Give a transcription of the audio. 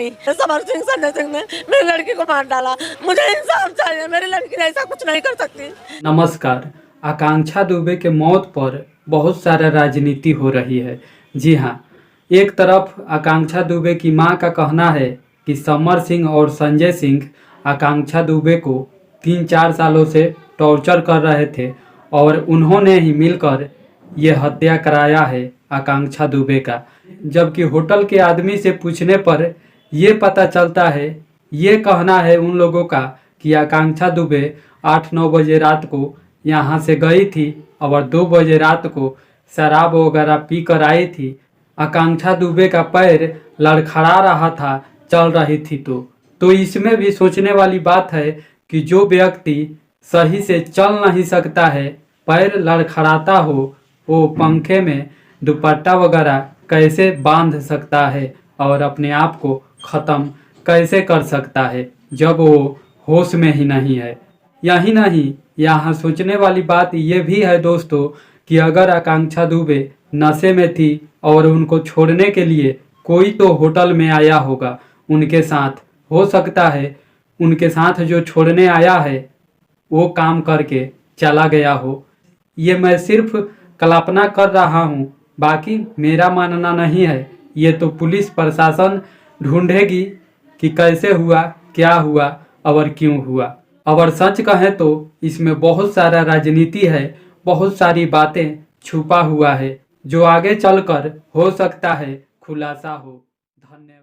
नहीं। समर सिंह संजय सिंह ने मेरी लड़की को मार डाला, मुझे इंसाफ चाहिए, मेरी लड़की ऐसा कुछ नहीं कर सकती। नमस्कार। आकांक्षा दुबे के मौत पर बहुत सारा राजनीति हो रही है। जी हाँ, एक तरफ आकांक्षा दुबे की मां का कहना है कि समर सिंह और संजय सिंह आकांक्षा दुबे को 3-4 सालों से टॉर्चर कर रहे थे और उन्होंने ही मिलकर ये हत्या कराया है आकांक्षा दुबे का। जबकि होटल के आदमी से पूछने पर ये पता चलता है, ये कहना है उन लोगों का कि आकांक्षा दुबे 8-9 बजे रात को यहाँ से गई थी और 2 बजे रात को शराब वगैरह पी कर आई थी। आकांक्षा दुबे का पैर लड़खड़ा रहा था चल रही थी तो इसमें भी सोचने वाली बात है कि जो व्यक्ति सही से चल नहीं सकता है, पैर लड़खड़ाता हो, वो पंखे में दुपट्टा वगैरह कैसे बांध सकता है और अपने आप को ख़त्म कैसे कर सकता है जब वो होश में ही नहीं है। यही नहीं, यहाँ सोचने वाली बात ये भी है दोस्तों कि अगर आकांक्षा दुबे नशे में थी और उनको छोड़ने के लिए कोई तो होटल में आया होगा उनके साथ, हो सकता है उनके साथ जो छोड़ने आया है वो काम करके चला गया हो। ये मैं सिर्फ कल्पना कर रहा हूँ, बाकी मेरा मानना नहीं है। ये तो पुलिस प्रशासन ढूंढेगी कि कैसे हुआ, क्या हुआ और क्यों हुआ। और सच कहें तो इसमें बहुत सारा राजनीति है, बहुत सारी बातें छुपा हुआ है जो आगे चलकर हो सकता है खुलासा हो। धन्यवाद।